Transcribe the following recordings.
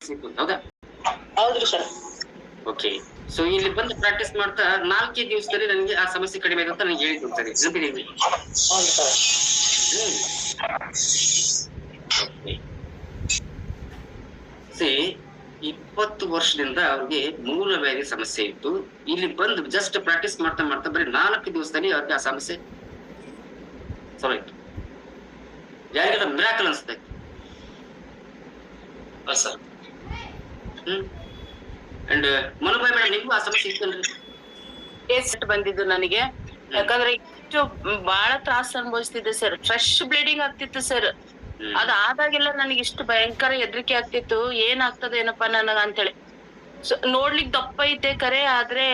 ಸಿಕ್ತು ಹೌದಾ? ಹೌದ್ರಿ ಸರ್. ಓಕೆ. ಸೊ ಇಲ್ಲಿ ಬಂದು ಪ್ರಾಕ್ಟೀಸ್ ಮಾಡ್ತಾ 4 ದಿವಸದಲ್ಲಿ ನನಗೆ ಆ ಸಮಸ್ಯೆ ಕಡಿಮೆ ಆಗುತ್ತೆ ಅಂತ ನನಗೆ ಹೇಳಿದ್ರು ಸರಿ ನೆನಪಿದೆ. ಹೌದು ಸರ್. ಓಕೆ. ಸಿ 20 ವರ್ಷದಿಂದ ಅವ್ರಿಗೆ ಮೂಲವ್ಯಾಧಿ ಸಮಸ್ಯೆ ಇತ್ತು. ಇಲ್ಲಿ ಬಂದು ಜಸ್ಟ್ ಪ್ರಾಕ್ಟೀಸ್ ಮಾಡ್ತಾ ಮಾಡ್ತಾ ಬರೀ 4 ದಿವಸದಲ್ಲಿ ಅವ್ರಿಗೆ ಆ ಸಮಸ್ಯೆ ಸಾಲ್ವ್ ಆಯ್ತು. ಯಾರಿಗೆಲ್ಲ ಮಿರಾಕಲ್ ಅನ್ಸುತ್ತೆ ಸರ್. ಅಂಡ್ ಮನೋಭಾಯ್ ಮೇಡಮ್ ನಿಮ್ಗೂ ಆ ಸಮಸ್ಯೆ ಇತ್ತಲ್ರಿ? ಟೇಸ್ಟ್ ಬಂದಿದ್ದು ನನಗೆ. ಯಾಕಂದ್ರೆ ಇಷ್ಟು ಬಹಳ ತ್ರಾಸ ಅನುಭವಿಸ್ತಿದ್ದೆ ಸರ್. ಫ್ರೆಶ್ ಬ್ಲೀಡಿಂಗ್ ಆಗ್ತಿತ್ತು ಸರ್. ಅದಾದಾಗೆಲ್ಲ ನನಗೆ ಇಷ್ಟು ಭಯಂಕರ ಹೆದರಿಕೆ ಆಗ್ತಿತ್ತು, ಏನಾಗ್ತದೆ ಏನಪ್ಪಾ ನನಗ ಅಂತೇಳಿ. ನೋಡ್ಲಿಕ್ ದಪ್ಪ ಐತೆ ಕರೆ, ಆದ್ರೆ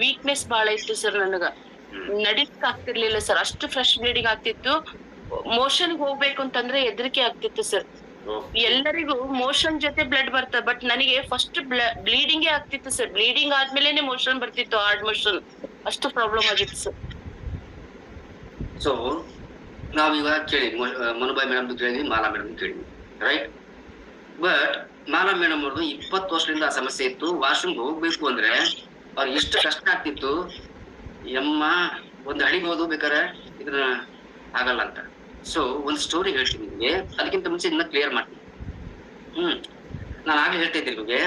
ವೀಕ್ನೆಸ್ ಬಹಳ ಇತ್ತು ಸರ್. ನನಗ ನಡಿಕ್ ಆಗ್ತಿರ್ಲಿಲ್ಲ ಸರ್, ಅಷ್ಟು ಫ್ರೆಶ್ ಬ್ಲೀಡಿಂಗ್ ಆಗ್ತಿತ್ತು. ಮೋಷನ್ ಹೋಗ್ಬೇಕು ಅಂತಂದ್ರೆ ಹೆದರಿಕೆ ಆಗ್ತಿತ್ತು ಸರ್. ಎಲ್ಲರಿಗೂ ಮೋಷನ್ ಜೊತೆ ಬ್ಲಡ್ ಬರ್ತದೆ, ಬಟ್ ನನಗೆ ಫಸ್ಟ್ ಬ್ಲೀಡಿಂಗೇ ಆಗ್ತಿತ್ತು ಸರ್. ಬ್ಲೀಡಿಂಗ್ ಆದ್ಮೇಲೆನೆ ಮೋಷನ್ ಬರ್ತಿತ್ತು, ಹಾರ್ಡ್ ಮೋಷನ್. ಅಷ್ಟು ಪ್ರಾಬ್ಲಮ್ ಆಗಿತ್ತು ಸರ್. ಸೊ ನಾವೀಗ ಕೇಳಿ ಮನುಭಾಯ್ ಮೇಡಮ್ ಕೇಳಿದ್ವಿ, ಮಾಲಾ ಮೇಡಮ್ ಕೇಳಿದ್ವಿ, ರೈಟ್? ಬಟ್ ಮಾಲಾ ಮೇಡಮ್ ಅವ್ರದ್ದು 20 ವರ್ಷದಿಂದ ಆ ಸಮಸ್ಯೆ ಇತ್ತು. ವಾಶ್ರೂಮ್ ಹೋಗ್ಬೇಕು ಅಂದ್ರೆ ಅವ್ರಿಗೆ ಎಷ್ಟು ಕಷ್ಟ ಆಗ್ತಿತ್ತು. ಎಮ್ಮ ಒಂದು ಅಡಿಬೋದು ಬೇಕಾರೆ ಇದನ್ನ ಆಗಲ್ಲ ಅಂತ. ಸೊ ಒಂದು ಸ್ಟೋರಿ ಹೇಳ್ತೀನಿ ನಿಮಗೆ, ಅದಕ್ಕಿಂತ ಮುಂಚೆ ಇದನ್ನ ಕ್ಲಿಯರ್ ಮಾಡ್ತೀನಿ. ನಾನು ಆಗ್ಲೇ ಹೇಳ್ತಾ ಇದ್ದೀನಿ ನಿಮಗೆ,